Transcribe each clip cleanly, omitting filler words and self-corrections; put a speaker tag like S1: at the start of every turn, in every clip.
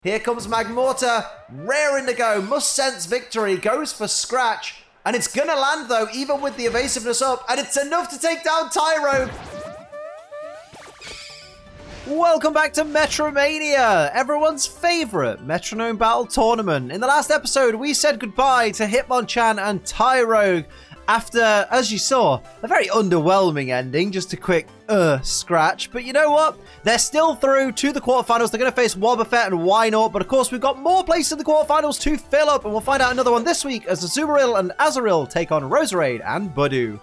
S1: Here comes Magmortar, raring to go, must sense victory, goes for Scratch, and it's gonna land though, even with the evasiveness up, and it's enough to take down Tyrogue. Welcome back to MetroMania, everyone's favorite metronome battle tournament. In the last episode, we said goodbye to Htmonchan and Tyrogue after, as you saw, a very underwhelming ending, just a quick scratch. But you know what? They're still through to the quarterfinals. They're going to face Wobbuffet and Wynaut, but of course we've got more places in the quarterfinals to fill up, and we'll find out another one this week as Azumarill and Azurill take on Roserade and Budew.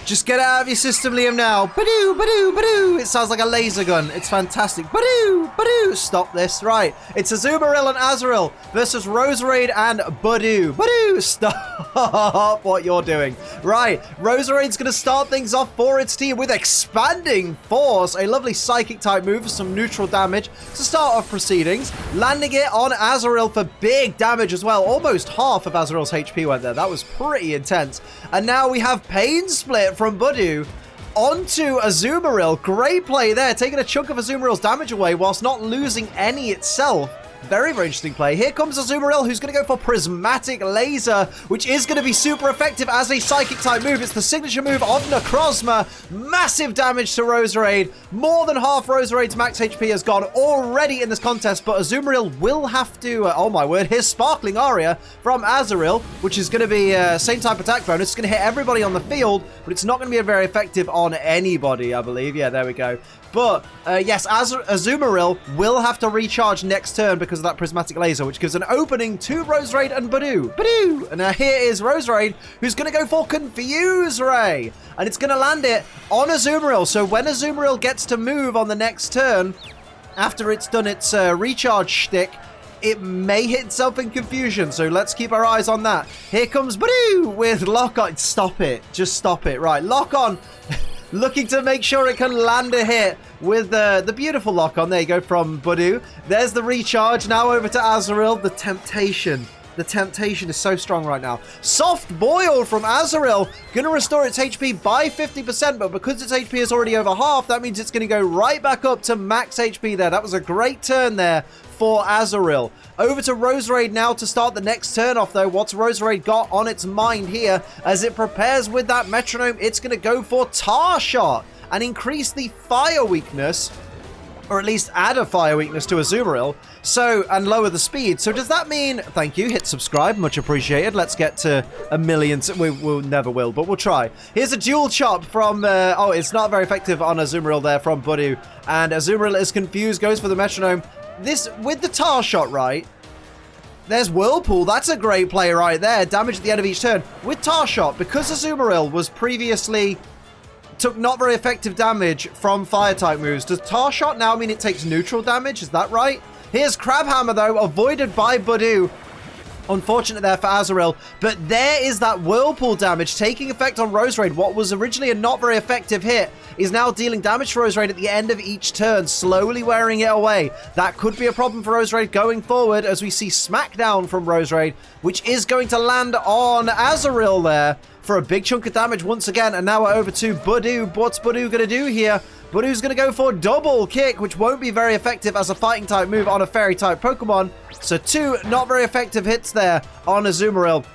S1: Just get it out of your system, Liam, now. Budew, Budew, Budew. It sounds like a laser gun. It's fantastic. Budew, Budew. Stop this. Right. It's Azumarill and Azurill versus Roserade and Budew. Budew, stop what you're doing. Right. Roserade's going to start things off for its team with Expanding Force. A lovely psychic type move for some neutral damage to start off proceedings. Landing it on Azurill for big damage as well. Almost half of Azurill's HP went there. That was pretty intense. And now we have Pain Split from Budew onto Azumarill. Great play there, taking a chunk of Azumarill's damage away whilst not losing any itself. Very, very interesting play. Here comes Azumarill, who's going to go for Prismatic Laser, which is going to be super effective as a psychic type move. It's the signature move of Necrozma. Massive damage to Roserade. More than half Roserade's max HP has gone already in this contest, but Azumarill will have to, oh my word, here's Sparkling Aria from Azurill, which is going to be same type attack bonus. It's going to hit everybody on the field, but it's not going to be very effective on anybody, I believe. Yeah, there we go. But, yes, Azumarill will have to recharge next turn because of that Prismatic Laser, which gives an opening to Roserade and Budew. Budew! And now here is Roserade, who's going to go for Confuse Ray. And it's going to land it on Azumarill. So when Azumarill gets to move on the next turn, after it's done its recharge shtick, it may hit itself in confusion, so let's keep our eyes on that. Here comes Budew with Lock On. Stop it. Just stop it. Right, Lock On. Looking to make sure it can land a hit with the beautiful Lock On. There you go from Budew. There's the recharge. Now over to Azurill. The temptation. The temptation is so strong right now. Soft Boil from Azurill. Going to restore its HP by 50%, but because its HP is already over half, that means it's going to go right back up to max HP there. That was a great turn there for Azurill. Over to Roserade now to start the next turn off, though. What's Roserade got on its mind here? As it prepares with that metronome, it's going to go for Tar Shot and increase the fire weakness, or at least add a fire weakness to Azumarill, and lower the speed. So does that mean, thank you, hit subscribe, much appreciated. Let's get to 1 million. We'll never will, but we'll try. Here's a dual chop from, oh, it's not very effective on Azumarill there from Budew. And Azumarill is confused, goes for the metronome. This, with the Tar Shot, right? There's Whirlpool. That's a great play right there. Damage at the end of each turn. With Tar Shot, because Azumarill was previously took not very effective damage from fire-type moves, does Tar Shot now mean it takes neutral damage? Is that right? Here's Crab Hammer, though, avoided by Budew. Unfortunate there for Azurill, but there is that Whirlpool damage taking effect on Roserade. What was originally a not very effective hit is now dealing damage to Roserade at the end of each turn, slowly wearing it away. That could be a problem for Roserade going forward as we see Smackdown from Roserade, which is going to land on Azurill there for a big chunk of damage once again. And now we're over to Budew. What's Budew going to do here? Budew's going to go for Double Kick, which won't be very effective as a fighting type move on a fairy type Pokemon. So 2 not very effective hits there on Azumarill.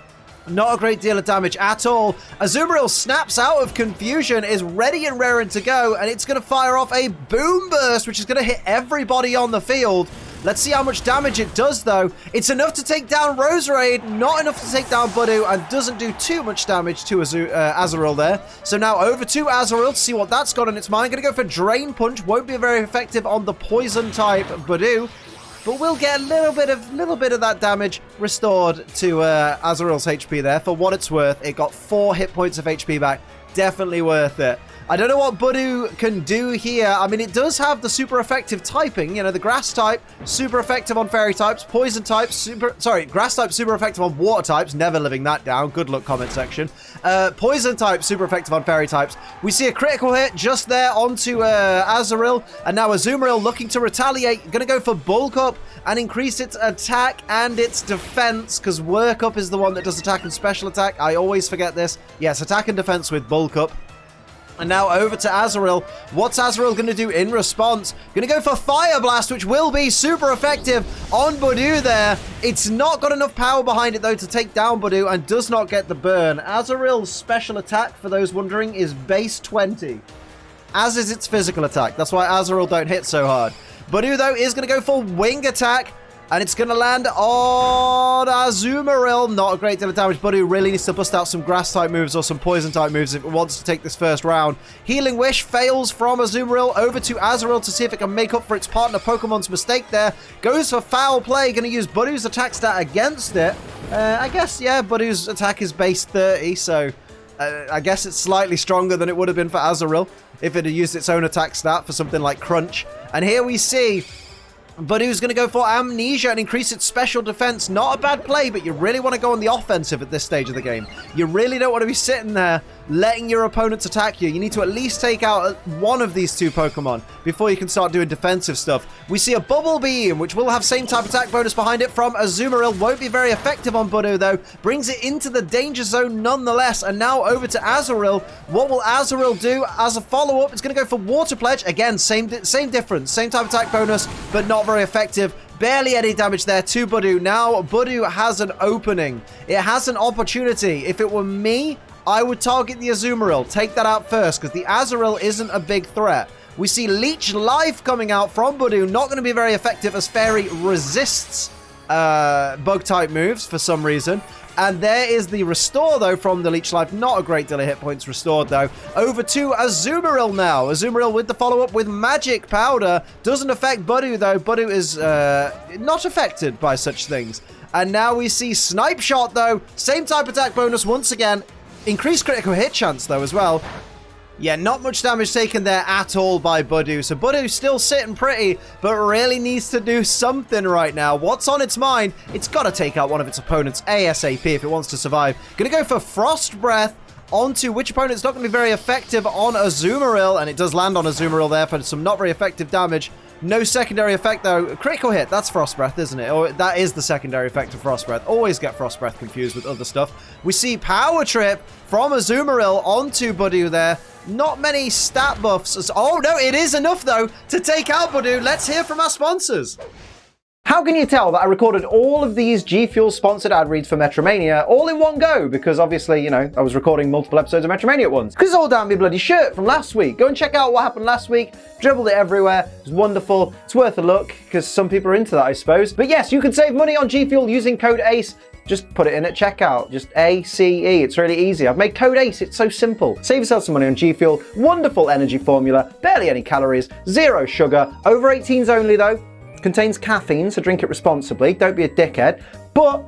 S1: Not a great deal of damage at all. Azumarill snaps out of confusion, is ready and raring to go, and it's going to fire off a Boom Burst, which is going to hit everybody on the field. Let's see how much damage it does, though. It's enough to take down Roserade, not enough to take down Budew, and doesn't do too much damage to Azurill there. So now over to Azurill to see what that's got in its mind. Going to go for Drain Punch. Won't be very effective on the Poison-type Budew, but we'll get a little bit of that damage restored to Azurill's HP there. For what it's worth, it got 4 hit points of HP back. Definitely worth it. I don't know what Budew can do here. I mean, it does have the super effective typing. You know, the grass type, super effective on fairy types. Poison type, grass type, super effective on water types. Never living that down. Good luck, comment section. Poison type, super effective on fairy types. We see a critical hit just there onto Azurill. And now Azumarill looking to retaliate. Going to go for Bulk Up and increase its attack and its defense, because Work Up is the one that does attack and special attack. I always forget this. Yes, attack and defense with Bulk Up. And now over to Azurill. What's Azurill going to do in response? Going to go for Fire Blast, which will be super effective on Budew there. It's not got enough power behind it, though, to take down Budew and does not get the burn. Azurill's special attack, for those wondering, is base 20. As is its physical attack. That's why Azurill don't hit so hard. Budew, though, is going to go for Wing Attack. And it's going to land on Azumarill. Not a great deal of damage. Budew really needs to bust out some Grass-type moves or some Poison-type moves if it wants to take this first round. Healing Wish fails from Azumarill over to Azurill to see if it can make up for its partner Pokemon's mistake there. Goes for Foul Play. Going to use Budew's attack stat against it. I guess, yeah, Budew's attack is base 30, so I guess it's slightly stronger than it would have been for Azurill if it had used its own attack stat for something like Crunch. And here we see Budew's going to go for Amnesia and increase its special defense. Not a bad play, but you really want to go on the offensive at this stage of the game. You really don't want to be sitting there letting your opponents attack you. You need to at least take out one of these two Pokemon before you can start doing defensive stuff. We see a Bubble Beam, which will have same type attack bonus behind it from Azumarill. Won't be very effective on Budew, though. Brings it into the danger zone nonetheless. And now over to Azurill. What will Azurill do as a follow-up? It's going to go for Water Pledge. Again, same difference. Same type attack bonus, but not very effective. Barely any damage there to Budew. Now Budew has an opening. It has an opportunity. If it were me, I would target the Azumarill. Take that out first, because the Azurill isn't a big threat. We see Leech Life coming out from Budew. Not going to be very effective as Fairy resists Bug-type moves for some reason. And there is the Restore, though, from the Leech Life. Not a great deal of hit points restored, though. Over to Azumarill now. Azumarill with the follow-up with Magic Powder. Doesn't affect Budew, though. Budew is not affected by such things. And now we see Snipe Shot, though. Same type attack bonus once again. Increased critical hit chance, though, as well. Yeah, not much damage taken there at all by Budew. So Budew's still sitting pretty, but really needs to do something right now. What's on its mind? It's got to take out one of its opponents ASAP if it wants to survive. Going to go for Frost Breath onto which opponent's not going to be very effective on Azumarill, and it does land on Azumarill there for some not very effective damage. No secondary effect, though. Critical hit, that's Frost Breath, isn't it? Or that is the secondary effect of Frost Breath. Always get Frost Breath confused with other stuff. We see Power Trip from Azumarill onto Budew there. Not many stat buffs. Oh, no, it is enough, though, to take out Budew. Let's hear from our sponsors. How can you tell that I recorded all of these G Fuel sponsored ad reads for MetroMania all in one go? Because obviously, you know, I was recording multiple episodes of MetroMania at once. Because it's all down my bloody shirt from last week. Go and check out what happened last week. Dribbled it everywhere. It was wonderful. It's worth a look because some people are into that, I suppose. But yes, you can save money on G Fuel using code ACE. Just put it in at checkout. Just ACE. It's really easy. I've made code ACE. It's so simple. Save yourself some money on G Fuel. Wonderful energy formula. Barely any calories. Zero sugar. Over 18s only, though. Contains caffeine, so drink it responsibly. Don't be a dickhead. But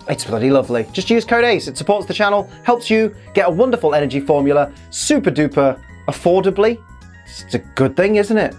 S1: it's bloody lovely. Just use code ACE. It supports the channel, helps you get a wonderful energy formula, super duper affordably. It's a good thing, isn't it?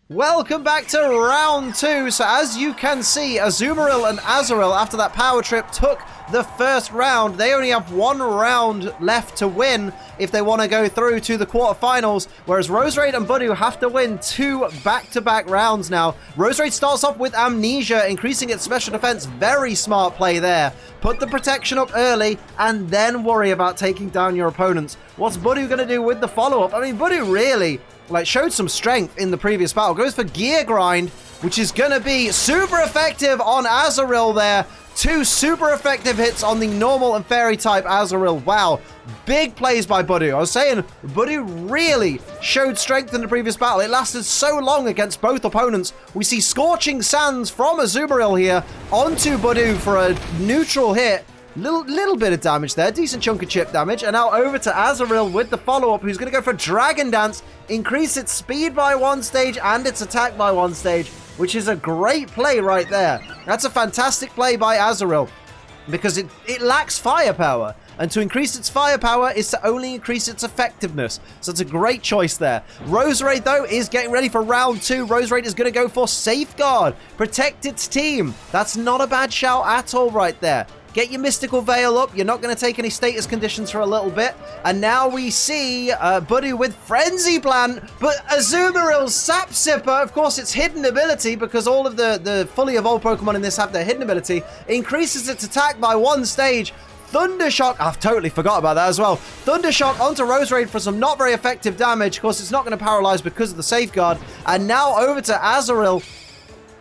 S1: Welcome back to round 2. So as you can see, Azumarill and Azurill, after that power trip, took the first round. They only have one round left to win if they want to go through to the quarterfinals, whereas Roserade and Budew have to win 2 back-to-back rounds now. Roserade starts off with Amnesia, increasing its special defense. Very smart play there. Put the protection up early and then worry about taking down your opponents. What's Budew going to do with the follow-up? I mean, Budew really showed some strength in the previous battle. Goes for Gear Grind, which is going to be super effective on Azurill there. 2 super effective hits on the normal and fairy type Azurill. Wow, big plays by Budew. I was saying, Budew really showed strength in the previous battle. It lasted so long against both opponents. We see Scorching Sands from Azumarill here onto Budew for a neutral hit. Little bit of damage there. Decent chunk of chip damage. And now over to Azurill with the follow-up, who's going to go for Dragon Dance. Increase its speed by 1 stage and its attack by 1 stage, which is a great play right there. That's a fantastic play by Azurill because it lacks firepower. And to increase its firepower is to only increase its effectiveness. So it's a great choice there. Roserade, though, is getting ready for round 2. Roserade is going to go for Safeguard. Protect its team. That's not a bad shout at all right there. Get your Mystical Veil up. You're not going to take any status conditions for a little bit. And now we see Budew with Frenzy Plant. But Azumarill's Sap Sipper, of course, its hidden ability, because all of the fully evolved Pokemon in this have their hidden ability, increases its attack by 1 stage. Thundershock, I've totally forgot about that as well. Thundershock onto Roserade for some not very effective damage. Of course, it's not going to paralyze because of the safeguard. And now over to Azurill.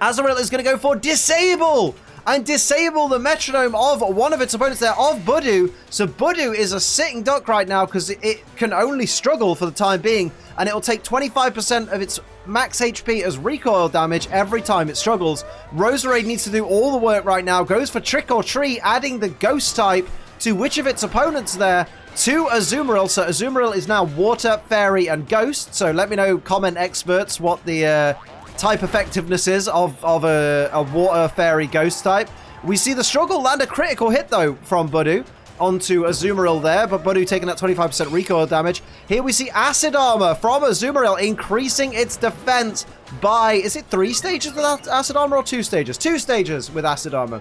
S1: Azurill is going to go for Disable and disable the metronome of one of its opponents there, of Budew. So Budew is a sitting duck right now because it can only struggle for the time being, and it will take 25% of its max HP as recoil damage every time it struggles. Roserade needs to do all the work right now, goes for Trick or Treat, adding the Ghost type to which of its opponents there? To Azumarill. So Azumarill is now Water, Fairy, and Ghost. So let me know, comment experts, what the type effectiveness is of a Water, Fairy, Ghost type. We see the struggle land a critical hit, though, from Budew onto Azumarill there, but Budew taking that 25% recoil damage. Here we see Acid Armor from Azumarill, increasing its defense by, is it 3 stages with Acid Armor or 2 stages? 2 stages with Acid Armor.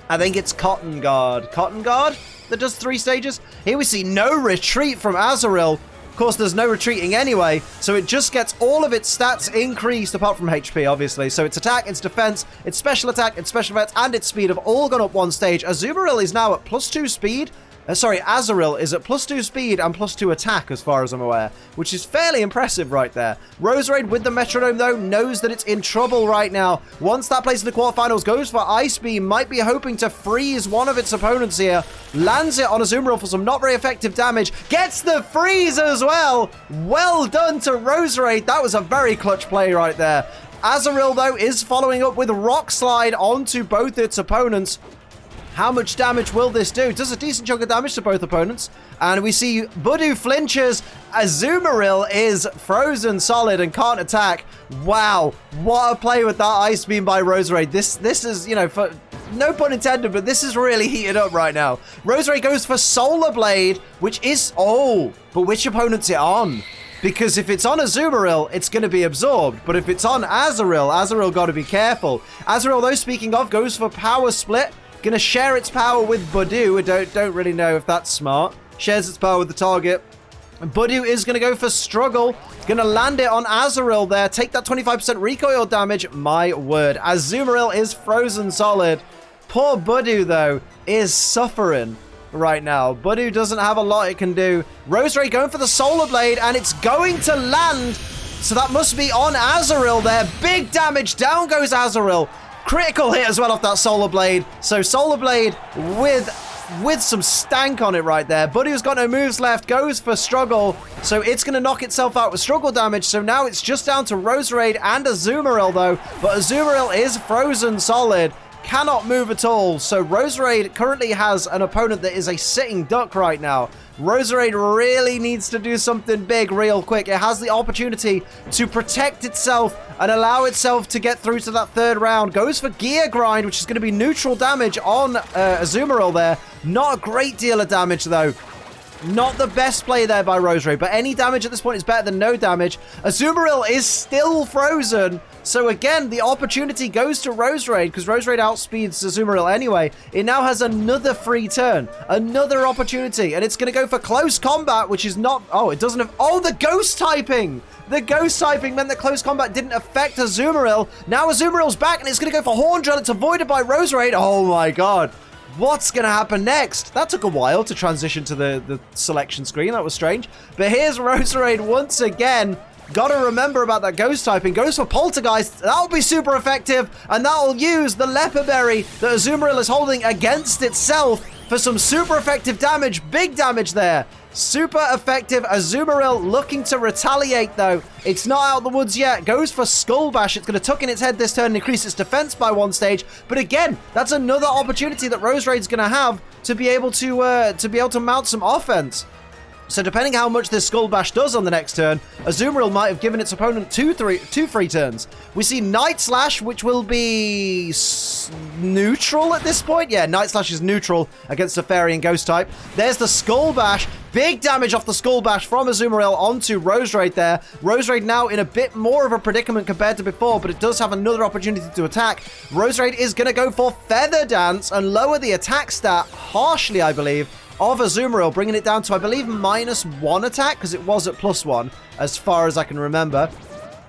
S1: I think it's Cotton Guard. Cotton Guard that does 3 stages. Here we see no retreat from Azurill. Of course, there's no retreating anyway, so it just gets all of its stats increased, apart from HP, obviously. So its attack, its defense, its special attack, its special defense, and its speed have all gone up 1 stage. Azumarill is now at +2 speed. Azurill is at +2 speed and +2 attack, as far as I'm aware, which is fairly impressive right there. Roserade with the metronome, though, knows that it's in trouble right now. Once that plays in the quarterfinals, goes for Ice Beam, might be hoping to freeze one of its opponents here. Lands it on Azumarill for some not very effective damage. Gets the freeze as well. Well done to Roserade. That was a very clutch play right there. Azurill, though, is following up with Rock Slide onto both its opponents. How much damage will this do? Does a decent chunk of damage to both opponents. And we see Budew flinches. Azumarill is frozen solid and can't attack. Wow, what a play with that Ice Beam by Roserade. This is, you know, for no pun intended, but this is really heated up right now. Roserade goes for Solar Blade, which is, but which opponent's it on? Because if it's on Azumarill, it's going to be absorbed. But if it's on Azurill got to be careful. Azurill, though, speaking of, goes for Power Split. Going to share its power with Budew. I don't really know if that's smart. Shares its power with the target. Budew is going to go for Struggle. Going to land it on Azurill there. Take that 25% recoil damage. My word. Azumarill is frozen solid. Poor Budew, though, is suffering right now. Budew doesn't have a lot it can do. Roserade going for the Solar Blade, and it's going to land. So that must be on Azurill there. Big damage. Down goes Azurill. Critical hit as well off that Solar Blade. So Solar Blade with some stank on it right there. Budew's got no moves left. Goes for Struggle. So it's going to knock itself out with Struggle damage. So now it's just down to Roserade and Azumarill, though. But Azumarill is frozen solid. Cannot move at all. So Roserade currently has an opponent that is a sitting duck right now. Roserade really needs to do something big real quick. It has the opportunity to protect itself and allow itself to get through to that 3rd round. Goes for Gear Grind, which is going to be neutral damage on Azumarill there. Not a great deal of damage, though. Not the best play there by Roserade, but any damage at this point is better than no damage. Azumarill is still frozen. So again, the opportunity goes to Roserade, because Roserade outspeeds Azumarill anyway. It now has another free turn, another opportunity, and it's going to go for Close Combat, which is not... it doesn't have... the Ghost typing! The Ghost typing meant that Close Combat didn't affect Azumarill. Now Azumarill's back, and it's going to go for Horn Drill. It's avoided by Roserade. Oh my god. What's going to happen next? That took a while to transition to the selection screen. That was strange. But here's Roserade once again. Got to remember about that Ghost typing. Goes for Poltergeist. That'll be super effective. And that'll use the Leper Berry that Azumarill is holding against itself for some super effective damage. Big damage there. Super effective. Azumarill looking to retaliate, though. It's not out of the woods yet. Goes for Skull Bash. It's going to tuck in its head this turn and increase its defense by 1 stage. But again, that's another opportunity that Roserade's going to have to be able to mount some offense. So depending how much this Skull Bash does on the next turn, Azumarill might have given its opponent two free turns. We see Night Slash, which will be neutral at this point. Yeah, Night Slash is neutral against a Fairy and Ghost type. There's the Skull Bash. Big damage off the Skull Bash from Azumarill onto Roserade there. Roserade now in a bit more of a predicament compared to before, but it does have another opportunity to attack. Roserade is going to go for Feather Dance and lower the attack stat harshly, I believe, of Azumarill, bringing it down to, I believe, -1 attack, because it was at +1, as far as I can remember.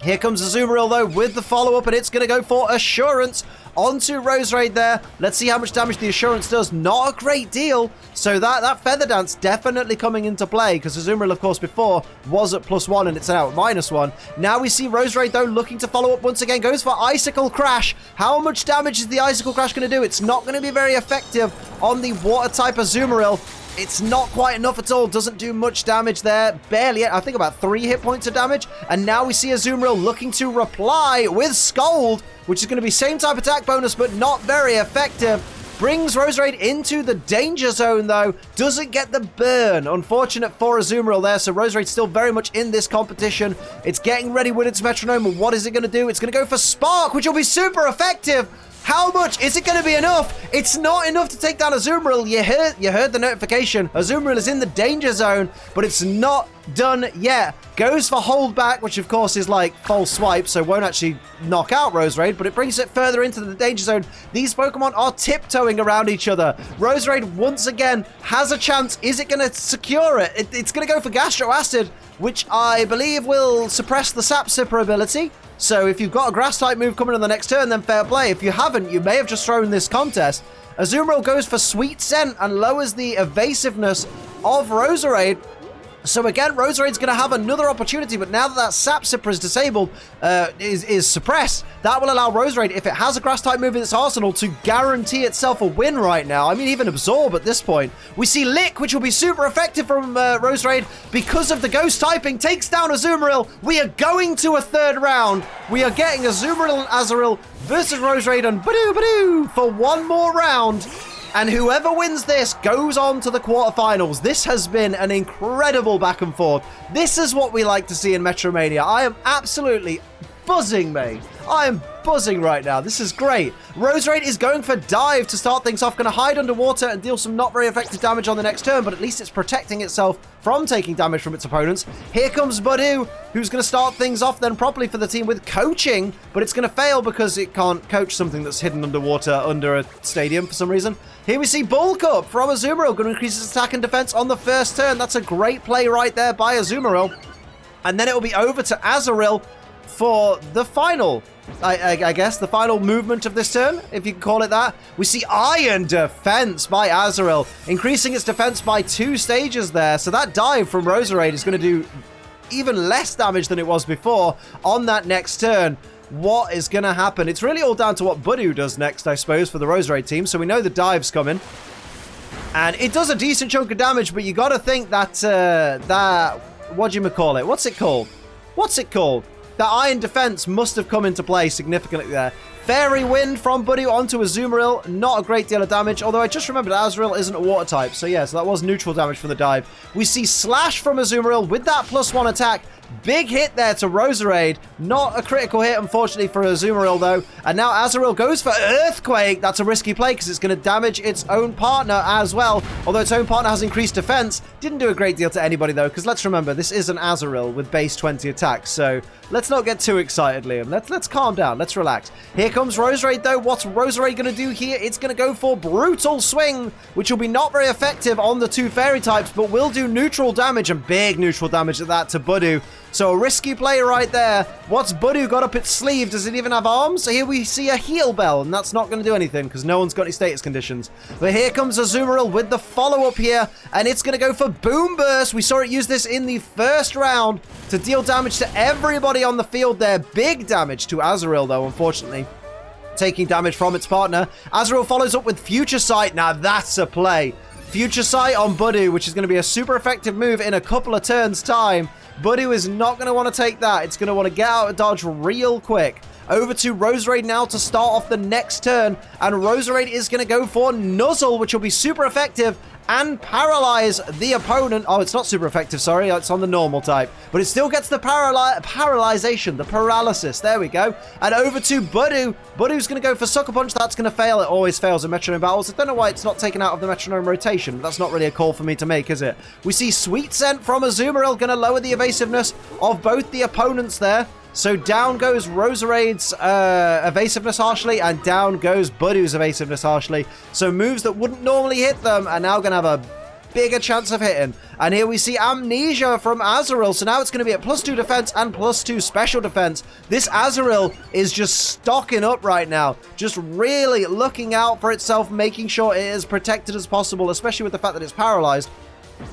S1: Here comes Azumarill, though, with the follow-up, and it's going to go for Assurance onto Roserade there. Let's see how much damage the Assurance does. Not a great deal. So that Feather Dance definitely coming into play, because Azumarill, of course, before was at +1 and it's now at -1. Now we see Roserade, though, looking to follow up once again. Goes for Icicle Crash. How much damage is the Icicle Crash going to do? It's not going to be very effective on the Water-type Azumarill. It's not quite enough at all. Doesn't do much damage there. Barely. I think about 3 hit points of damage. And now we see Azumarill looking to reply with Scold, which is going to be same type attack bonus, but not very effective. Brings Roserade into the danger zone, though. Doesn't get the burn. Unfortunate for Azumarill there. So Roserade's still very much in this competition. It's getting ready with its Metronome. And what is it going to do? It's going to go for Spark, which will be super effective. How much? Is it going to be enough? It's not enough to take down Azumarill. You heard the notification. Azumarill is in the danger zone, but it's not done yet. Goes for Hold Back, which of course is like false swipe, so won't actually knock out Roserade, but it brings it further into the danger zone. These Pokemon are tiptoeing around each other. Roserade once again has a chance. Is it going to secure it? It's going to go for Gastro Acid, which I believe will suppress the Sap Sipper ability. So if you've got a Grass-type move coming on the next turn, then fair play. If you haven't, you may have just thrown this contest. Azumarill goes for Sweet Scent and lowers the evasiveness of Roserade. So again, Roserade's going to have another opportunity, but now that Sap Sipper is disabled, is suppressed, that will allow Roserade, if it has a Grass-type move in its arsenal, to guarantee itself a win right now. I mean, even Absorb at this point. We see Lick, which will be super effective from Roserade because of the Ghost typing, takes down Azumarill. We are going to a third round. We are getting Azumarill and Azurill versus Roserade and Budew for one more round. And whoever wins this goes on to the quarterfinals. This has been an incredible back and forth. This is what we like to see in MetroMania. I am absolutely buzzing, mate. I am buzzing right now. This is great. Roserade is going for Dive to start things off. Going to hide underwater and deal some not very effective damage on the next turn, but at least it's protecting itself from taking damage from its opponents. Here comes Budew, who's going to start things off then properly for the team with Coaching, but it's going to fail because it can't coach something that's hidden underwater under a stadium for some reason. Here we see Bulk Up from Azumarill, going to increase its attack and defense on the first turn. That's a great play right there by Azumarill. And then it will be over to Azurill for the final, I guess, the final movement of this turn, if you can call it that. We see Iron Defense by Azurill, increasing its defense by 2 stages there. So that dive from Roserade is going to do even less damage than it was before on that next turn. What is going to happen? It's really all down to what Budew does next, I suppose, for the Roserade team. So we know the dive's coming. And it does a decent chunk of damage, but you got to think that, what do you call it? What's it called? That Iron Defense must have come into play significantly there. Fairy Wind from Budew onto Azumarill. Not a great deal of damage, although I just remembered Azurill isn't a water type. So yeah, so that was neutral damage from the dive. We see Slash from Azumarill with that +1 attack. Big hit there to Roserade. Not a critical hit, unfortunately, for Azumarill, though. And now Azurill goes for Earthquake. That's a risky play because it's going to damage its own partner as well. Although its own partner has increased defense. Didn't do a great deal to anybody, though, because let's remember, this is an Azurill with base 20 attacks. So let's not get too excited, Liam. Let's calm down. Let's relax. Here comes Roserade, though. What's Roserade going to do here? It's going to go for Brutal Swing, which will be not very effective on the 2 fairy types, but will do neutral damage, and big neutral damage at that to Budew. So a risky play right there. What's Budew got up its sleeve? Does it even have arms? So here we see a Heal Bell, and that's not going to do anything because no one's got any status conditions. But here comes Azumarill with the follow-up here, and it's going to go for Boom Burst. We saw it use this in the first round to deal damage to everybody on the field there. Big damage to Azurill, though, unfortunately. Taking damage from its partner. Azurill follows up with Future Sight. Now that's a play. Future Sight on Budew, which is going to be a super effective move in a couple of turns' time. Budew is not going to want to take that. It's going to want to get out of dodge real quick. Over to Roserade now to start off the next turn. And Roserade is going to go for Nuzzle, which will be super effective and paralyze the opponent. Oh, it's not super effective, sorry. It's on the normal type. But it still gets the paralyzation, the paralysis. There we go. And over to Budew. Budew's going to go for Sucker Punch. That's going to fail. It always fails in Metronome battles. I don't know why it's not taken out of the Metronome rotation. But that's not really a call for me to make, is it? We see Sweet Scent from Azumarill, going to lower the evasiveness of both the opponents there. So down goes Roserade's evasiveness harshly, and down goes Budew's evasiveness harshly. So moves that wouldn't normally hit them are now going to have a bigger chance of hitting. And here we see Amnesia from Azurill. So now it's going to be at +2 defense and +2 special defense. This Azurill is just stocking up right now. Just really looking out for itself, making sure it is protected as possible, especially with the fact that it's paralyzed.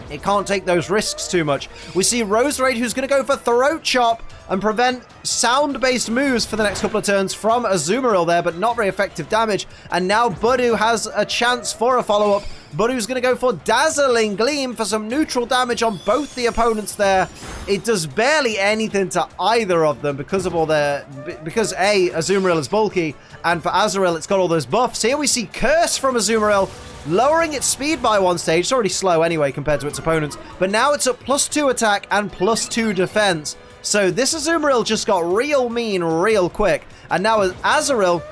S1: It can't take those risks too much. We see Roserade, who's going to go for Throat Chop and prevent sound-based moves for the next couple of turns from Azumarill there, but not very effective damage. And now Budew has a chance for a follow-up. Budew's going to go for Dazzling Gleam for some neutral damage on both the opponents there. It does barely anything to either of them because of all their... Because, A, Azumarill is bulky, and for Azurill, it's got all those buffs. Here we see Curse from Azumarill, lowering its speed by 1 stage. It's already slow anyway compared to its opponents. But now it's at +2 attack and +2 defense. So this Azumarill just got real mean real quick. And now Azurill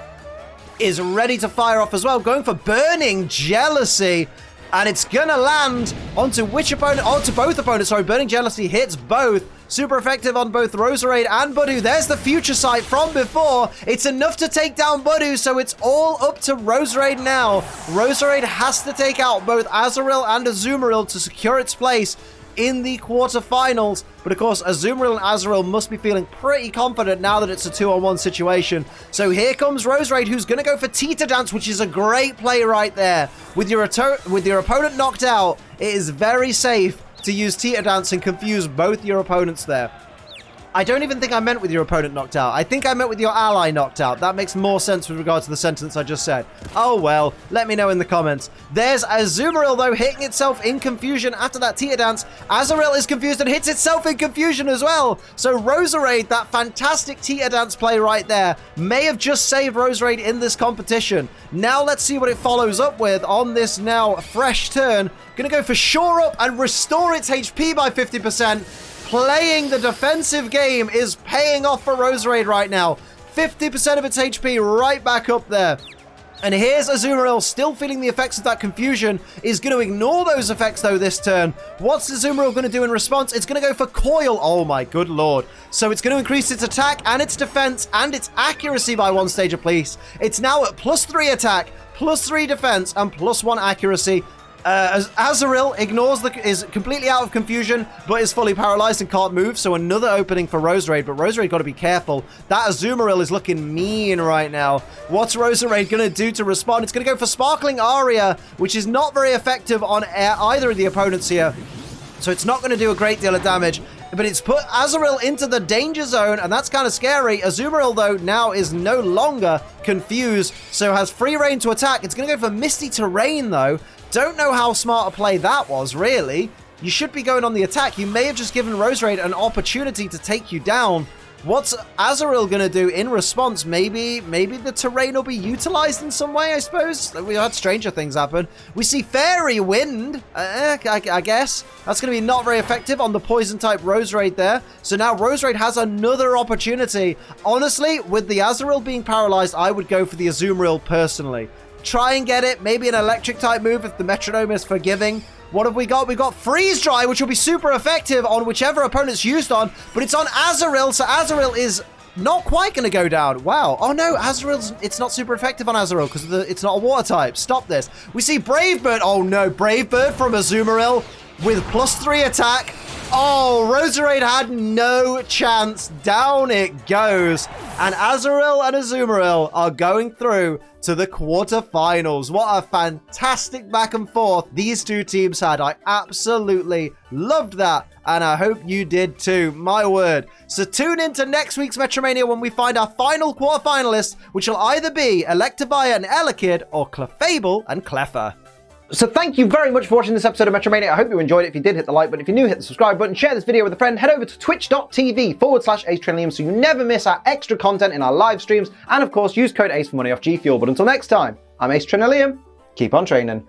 S1: is ready to fire off as well, going for Burning Jealousy. And it's gonna land onto which opponent? Onto both opponents. Sorry, Burning Jealousy hits both. Super effective on both Roserade and Budew. There's the future sight from before. It's enough to take down Budew, so it's all up to Roserade now. Roserade has to take out both Azurill and Azumarill to secure its place in the quarterfinals. But of course, Azumarill and Azurill must be feeling pretty confident now that it's a 2-on-1 situation. So here comes Roserade, who's going to go for Teeter Dance, which is a great play right there. With your opponent knocked out, it is very safe to use Teeter Dance and confuse both your opponents there. I don't even think I meant with your opponent knocked out. I think I meant with your ally knocked out. That makes more sense with regard to the sentence I just said. Oh well, let me know in the comments. There's Azumarill though, hitting itself in confusion after that Teeter Dance. Azurill is confused and hits itself in confusion as well. So Roserade, that fantastic Teeter Dance play right there, may have just saved Roserade in this competition. Now let's see what it follows up with on this now fresh turn. Gonna go for Shore Up and restore its HP by 50%. Playing the defensive game is paying off for Roserade right now. 50% of its HP right back up there. And here's Azumarill still feeling the effects of that confusion. Is going to ignore those effects though this turn. What's Azumarill going to do in response? It's going to go for Coil. Oh my good lord. So it's going to increase its attack and its defense and its accuracy by 1 stage apiece. It's now at +3 attack, +3 defense, and +1 accuracy. Azurill is completely out of confusion, but is fully paralyzed and can't move, so another opening for Roserade, but Roserade got to be careful. That Azumarill is looking mean right now. What's Roserade going to do to respond? It's going to go for Sparkling Aria, which is not very effective on either of the opponents here, so it's not going to do a great deal of damage. But it's put Azurill into the danger zone, and that's kind of scary. Azumarill, though, now is no longer confused, so has free reign to attack. It's going to go for Misty Terrain, though. Don't know how smart a play that was, really. You should be going on the attack. You may have just given Roserade an opportunity to take you down. What's Azurill going to do in response? Maybe the terrain will be utilized in some way, I suppose. We had stranger things happen. We see Fairy Wind, I guess. That's going to be not very effective on the poison-type Roserade there. So now Roserade has another opportunity. Honestly, with the Azurill being paralyzed, I would go for the Azumarill personally. Try and get it. Maybe an electric-type move if the Metronome is forgiving. What have we got? We've got Freeze Dry, which will be super effective on whichever opponent's used on, but it's on Azurill, so Azurill is not quite going to go down. Wow. Oh no, it's not super effective on Azurill because it's not a water type. Stop this. We see Brave Bird. Oh no, Brave Bird from Azumarill with +3 attack. Oh, Roserade had no chance. Down it goes. And Azurill and Azumarill are going through to the quarterfinals. What a fantastic back and forth these two teams had. I absolutely loved that, and I hope you did too. My word. So tune into next week's Metromania when we find our final quarterfinalists, which will either be Electivire and Elekid or Clefable and Cleffa. So thank you very much for watching this episode of Metromania. I hope you enjoyed it. If you did, hit the like button. If you're new, hit the subscribe button. Share this video with a friend. Head over to twitch.tv/AceTrainLiam so you never miss our extra content in our live streams. And of course, use code ACE for money off G Fuel. But until next time, I'm AceTrainLiam. Keep on training.